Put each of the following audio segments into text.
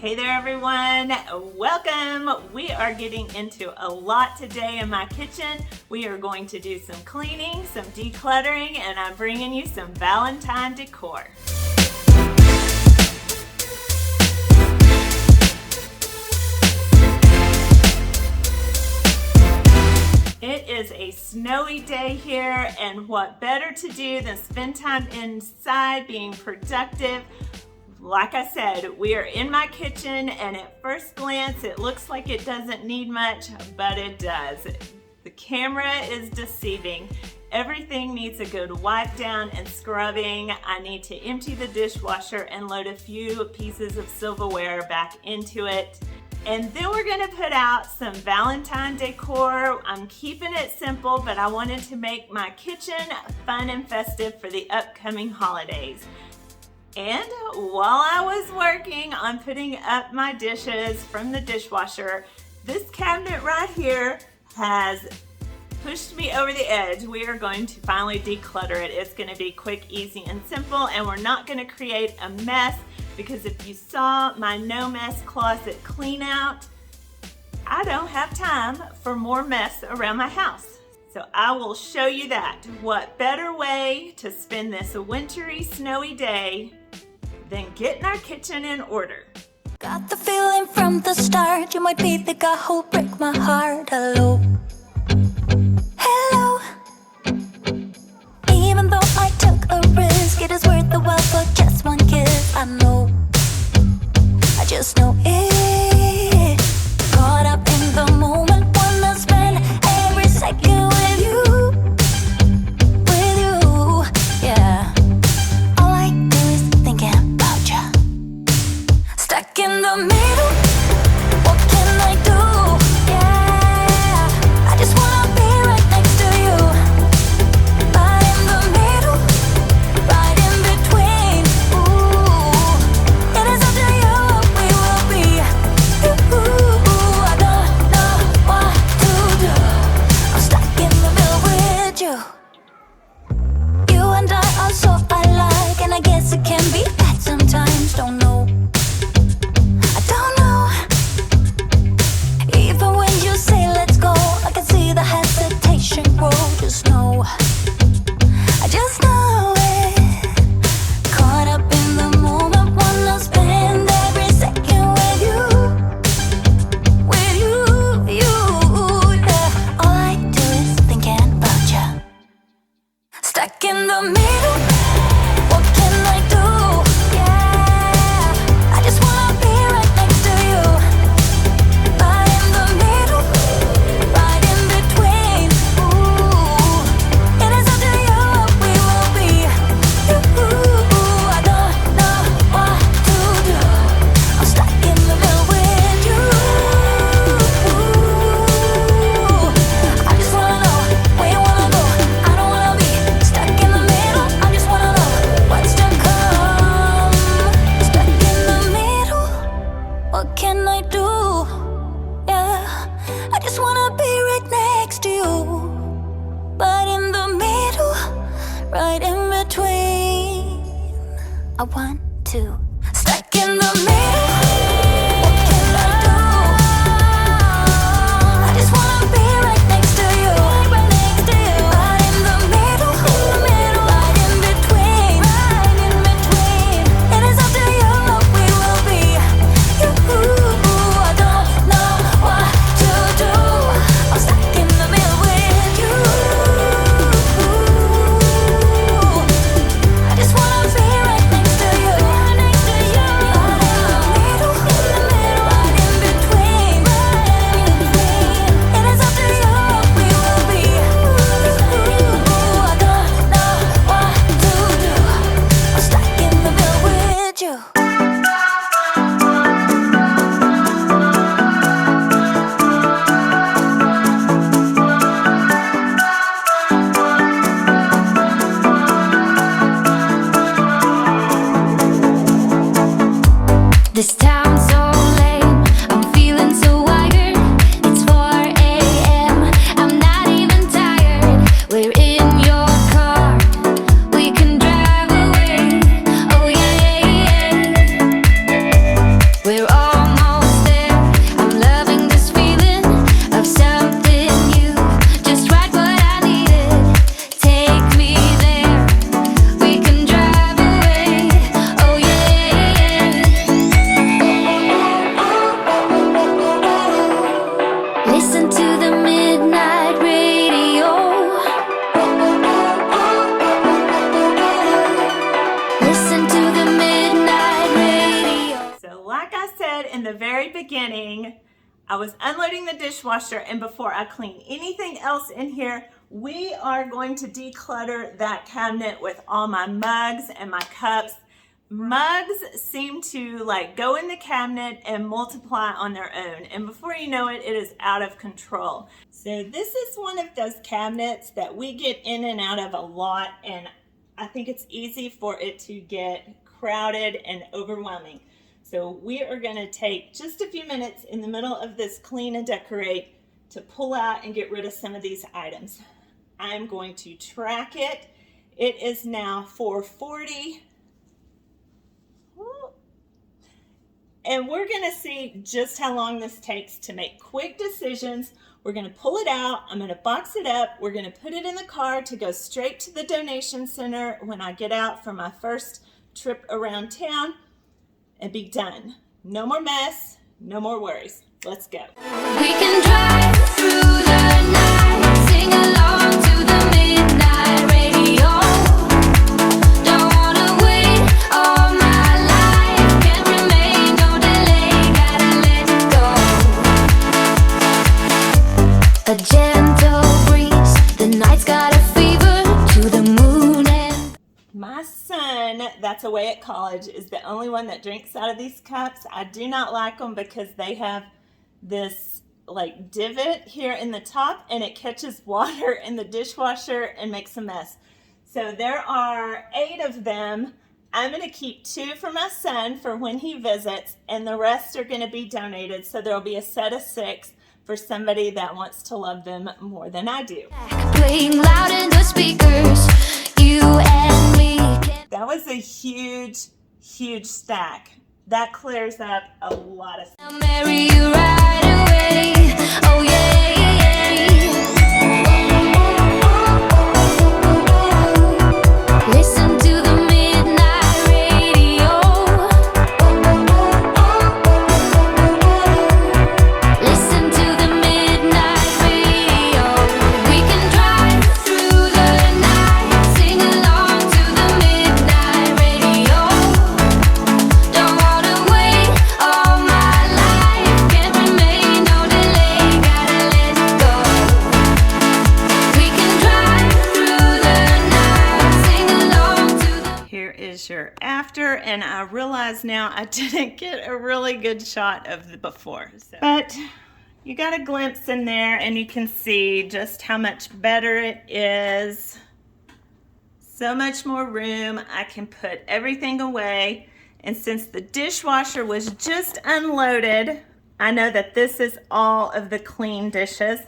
Hey there everyone, welcome. We are getting into a lot today in my kitchen. We are going to do some cleaning, some decluttering, and I'm bringing you some Valentine decor. It is a snowy day here, and what better to do than spend time inside being productive. Like I said, we are in my kitchen, and at first glance it looks like it doesn't need much, but it does. The camera is deceiving. Everything needs a good wipe down and scrubbing. I need to empty the dishwasher and load a few pieces of silverware back into it. And then we're gonna put out some Valentine decor. I'm keeping it simple, but I wanted to make my kitchen fun and festive for the upcoming holidays. And while I was working on putting up my dishes from the dishwasher, this cabinet right here has pushed me over the edge. We are going to finally declutter it. It's gonna be quick, easy, and simple, and we're not gonna create a mess, because if you saw my no mess closet clean out, I don't have time for more mess around my house. So I will show you that. What better way to spend this wintry, snowy day than getting our kitchen in order? Got the feeling from the start, you might be the guy who'll break my heart. Hello, hello. Even though I took a risk, it is worth the while for just one kiss. I know, I just know it. Caught up in the moment, wanna spend every second with you, yeah. All I do is thinking about you. Stuck in the middle, what can I do? Yeah, I just wanna be right next to you. Right in the middle, right in between. Ooh, it is up to you what we will be. Ooh, I don't know what to do. I'm stuck in the middle with you. You and I are so alike, and I guess it can be bad sometimes. Don't know, I don't know. Even when you say let's go, I can see the hesitation grow. Just know, I just know it. Caught up in the moment, wanna spend every second with you, yeah. All I do is thinking about you. Stuck in the middle, what can I do? Yeah, I just wanna be right next to you. Right in the middle, right in between. Ooh, it is up to you what we will be. Ooh, I don't know what to do. I'm stuck in the middle with you. I just wanna know where you wanna go. I don't wanna be stuck in the middle. I just wanna know what's to come. Stuck in the middle, what can I do? Yeah, I just wanna be right next to you. But in the middle, right in between, I want to. Stuck in the middle, what can I do? I just wanna be right next to you. Right next to you. Right in the middle, right in between. Right in between. It is up to you what we will be. I don't know what to do. I'm stuck in the middle with you. I just wanna be right next to you. Right next to you. I said in the very beginning, I was unloading the dishwasher, and before I clean anything else in here, we are going to declutter that cabinet with all my mugs and my cups. Mugs seem to like go in the cabinet and multiply on their own, and before you know it, it is out of control. So this is one of those cabinets that we get in and out of a lot, and I think it's easy for it to get crowded and overwhelming. So we are going to take just a few minutes in the middle of this clean and decorate to pull out and get rid of some of these items. I'm going to track it. It is now 4:40. And we're going to see just how long this takes to make quick decisions. We're going to pull it out. I'm going to box it up. We're going to put it in the car to go straight to the donation center when I get out for my first trip around town and be done. No more mess, no more worries. Let's go. We can drive through the night, sing along to the midnight radio. Don't wanna wait all my life, can't remain, no delay, gotta let it go. A gentle breeze, the night's got a fever to the moon and My son, that's away at college, is the only one that drinks out of these cups. I do not like them because they have this like divot here in the top and it catches water in the dishwasher and makes a mess. So there are 8 of them. I'm going to keep 2 for my son for when he visits, and the rest are going to be donated. So there will be a set of 6 for somebody that wants to love them more than I do. playing loud in the speakers, you and me can... That was a huge, huge stack. That clears up a lot of stuff. I'll marry you right away. Oh yeah, listen to the midnight radio. Listen to the midnight radio. We can drive through the night, sing along to the midnight radio. Don't wanna wait all my life, can't remain, no delay, gotta let go. We can drive through the night, sing along to the... Here is your after, and I realize now I didn't get a really good shot of the before. But you got a glimpse in there, and you can see just how much better it is. So much more room. I can put everything away. And since the dishwasher was just unloaded, I know that this is all of the clean dishes.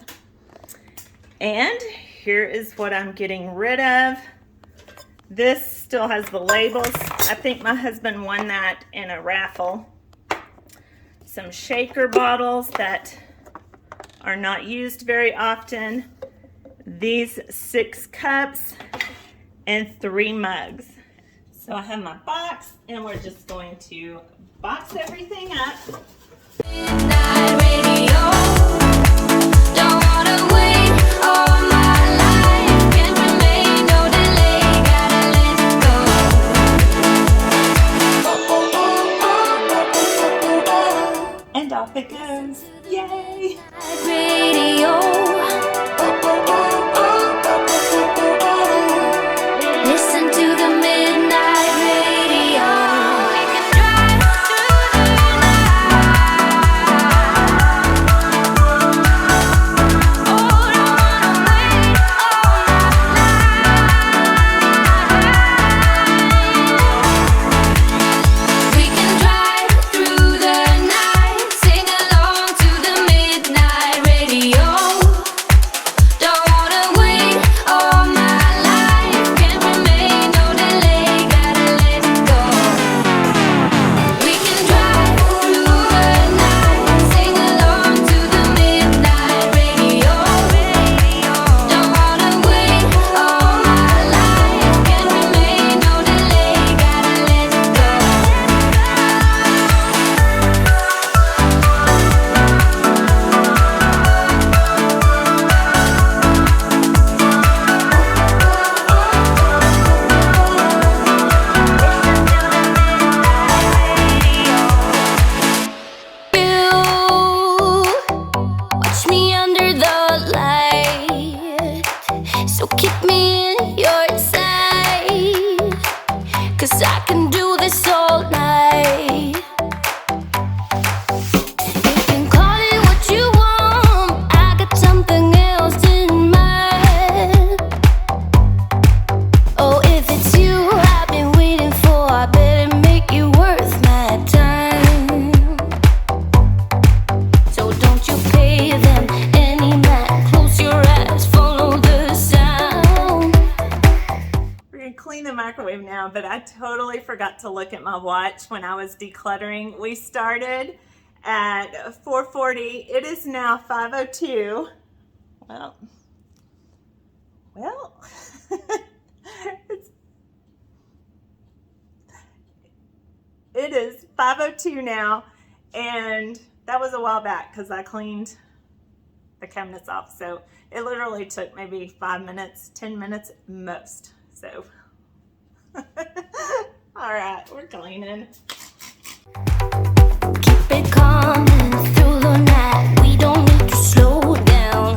And here is what I'm getting rid of. This still has the labels. I think my husband won that in a raffle. Some shaker bottles that are not used very often. These 6 cups and 3 mugs. So I have my box, and we're just going to box everything up. Midnight radio. Don't wanna wait all my life, can't remain, no delay, gotta let it go. And off it goes. Yay! Radio. Listen to the midnight radio. We can drive through the night. Oh, don't wanna wait all night. We can drive through the night, sing along to the midnight radio. microwave now, but I totally forgot to look at my watch when I was decluttering. We started at 4:40. It is now 5:02. Well, it is 5:02 now, and that was a while back because I cleaned the cabinets off. So it literally took maybe 5 minutes, 10 minutes most. So, all right, we're cleaning. Keep it coming through the night. We don't need to slow down.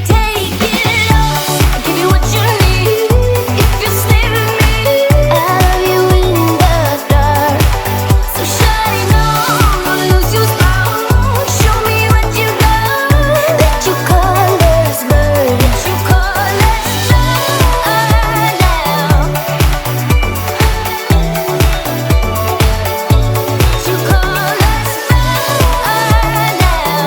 Take it all. I'll give you what you need. If you stay with me, I love you in the dark. So shine on, don't lose your spark. Show me what you got. Let your colors burn. Let your colors burn now. Your colors burn now.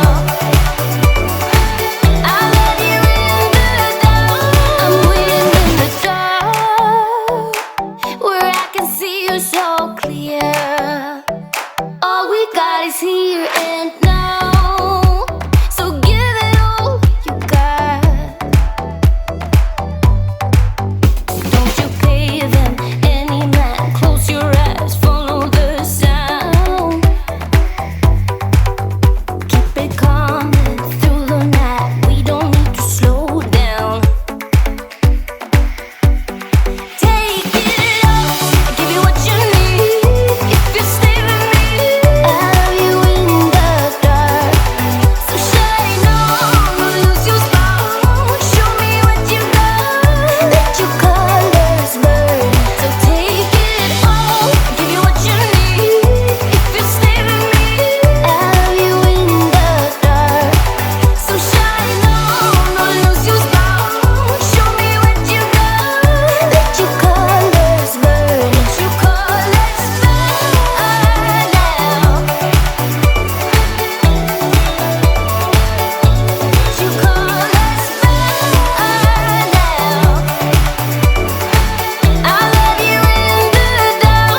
I love you in the dark. I'm waiting in the dark, where I can see you so clear. All we got is here and now. So give it all you got. Don't you pay them any mind. Close your eyes, follow the sound. Keep it coming through the night. We don't need to slow down. Take it all. I'll give you what you need. If you stay with me, I love you in the dark. So shine on, don't lose your spark. Show me what you got. Let your colors burn. So take it all. I'll give you what you need. If you stay with me, I love you in the dark. So shine on, don't lose your spark. Show me what you got. Let your colors burn. Let your colors burn now. Your colors burn now. I love you in the dark.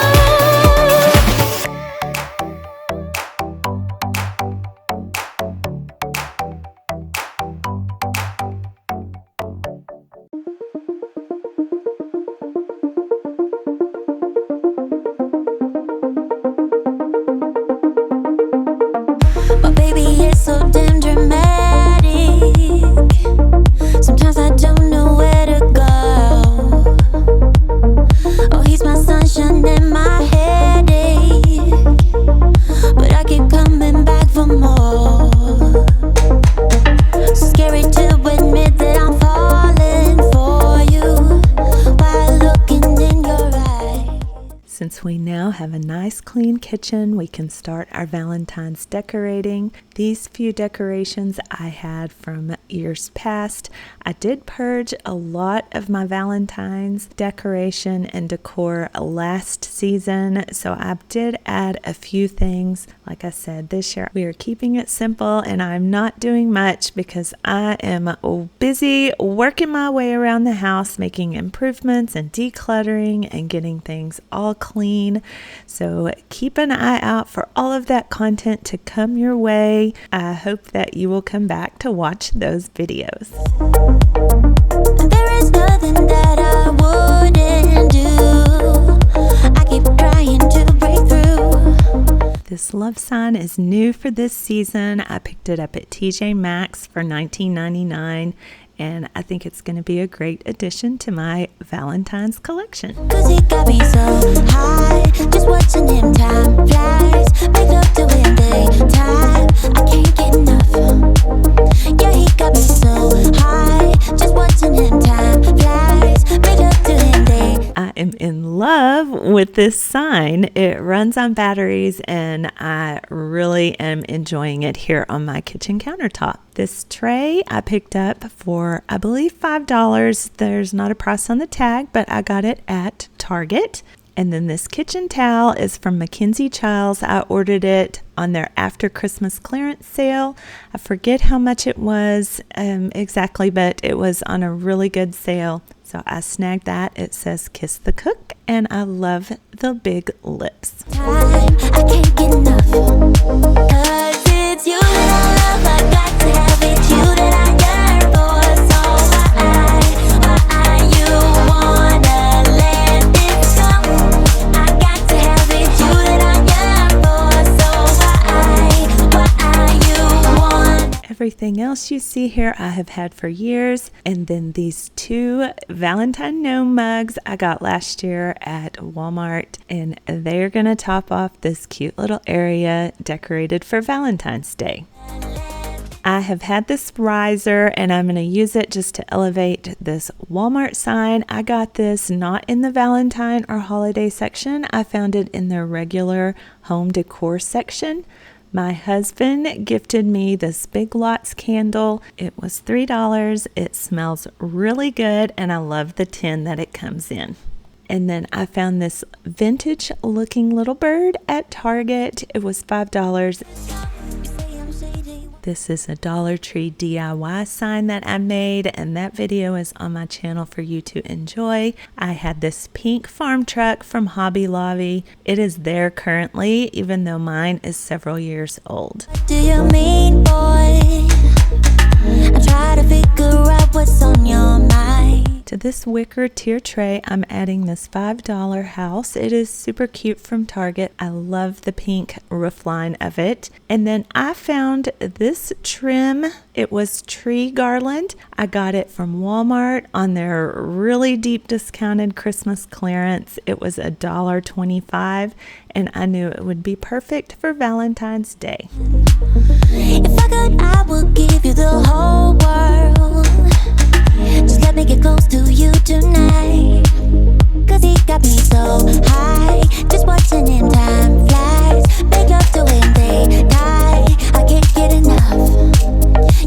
My baby is so damn dramatic. Sometimes I don't know where to go. Oh, he's my sunshine and my headache, but I keep coming back for more. So scary to admit that I'm falling for you while looking in your eyes. Since we now have a nice clean kitchen, we can start our Valentine's decorating. These few decorations I had from years past. I did purge a lot of my Valentine's decoration and decor last season, so I did add a few things. Like I said, this year we are keeping it simple and I'm not doing much because I am busy working my way around the house, making improvements and decluttering and getting things all clean. So keep an eye out for all of that content to come your way. I hope that you will come back to watch those videos. There is nothing that I wouldn't do. I keep trying to break through. This love sign is new for this season. I picked it up at TJ Maxx for $19.99, and I think it's going to be a great addition to my Valentine's collection. Cause he got me so high, just watching him time flies. Make love to him daytime, I can't get enough. Yeah, he got me so high, just watching him time flies. Make love to him day. I am in love with this sign. It runs on batteries and I really am enjoying it here on my kitchen countertop. This tray I picked up for, I believe, $5. There's not a price on the tag, but I got it at Target. And then this kitchen towel is from Mackenzie Childs. I ordered it on their after Christmas clearance sale. I forget how much it was exactly, but it was on a really good sale. So I snagged that. It says Kiss the Cook, and I love the big lips. I can't get enough. 'Cause it's you that I love. I got to have it. You that I yearn for. So why you wanna let this go? I got to have it. You that I yearn for. So why you want? Everything else you see here I have had for years. And then these 2 Valentine gnome mugs I got last year at Walmart, and they're gonna top off this cute little area decorated for Valentine's Day. I have had this riser, and I'm going to use it just to elevate this Walmart sign. I got this not in the Valentine or holiday section. I found it in their regular home decor section. My husband gifted me this Big Lots candle. It was $3. It smells really good, and I love the tin that it comes in. And then I found this vintage looking little bird at Target. It was $5. This is a Dollar Tree DIY sign that I made, and that video is on my channel for you to enjoy. I had this pink farm truck from Hobby Lobby. It is there currently, even though mine is several years old. What do you mean, boy? I try to figure out what's on your mind. To this wicker tier tray, I'm adding this $5 house. It is super cute from Target. I love the pink roof line of it. And then I found this trim. It was tree garland. I got it from Walmart on their really deep discounted Christmas clearance. It was $1.25, and I knew it would be perfect for Valentine's Day. If I could, I would give you the whole world. Just let me get close to you tonight. 'Cause he got me so high. Just watching him, time flies. Make love to him, they die. I can't get enough.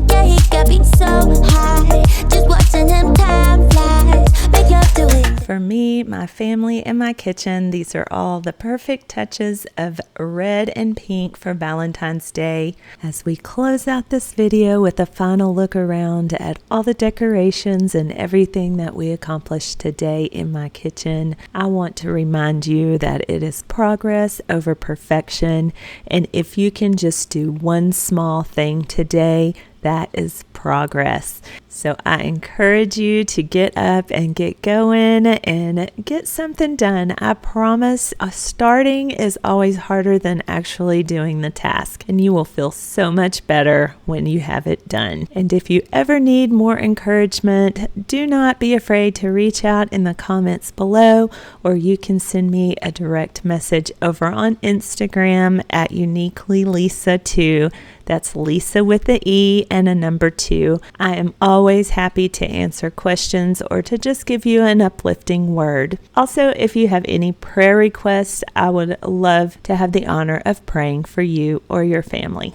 Yeah, he got me so high. Just watching him, time flies. Make love to him. For me, my family, and my kitchen, these are all the perfect touches of red and pink for Valentine's Day. As we close out this video with a final look around at all the decorations and everything that we accomplished today in my kitchen, I want to remind you that it is progress over perfection. And if you can just do one small thing today, that is progress. So I encourage you to get up and get going and get something done. I promise starting is always harder than actually doing the task, and you will feel so much better when you have it done. And if you ever need more encouragement, do not be afraid to reach out in the comments below, or you can send me a direct message over on Instagram at uniquelylesa2. That's Lisa with the E and a number 2. I am always happy to answer questions or to just give you an uplifting word. Also, if you have any prayer requests, I would love to have the honor of praying for you or your family.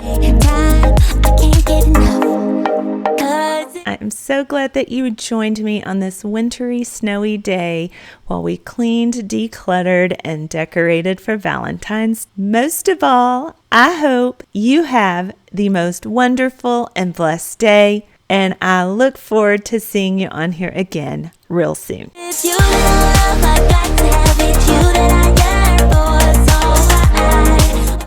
I am so glad that you joined me on this wintry, snowy day while we cleaned, decluttered, and decorated for Valentine's. Most of all, I hope you have the most wonderful and blessed day, and I look forward to seeing you on here again real soon. It's you that I love, I got to have it, you that I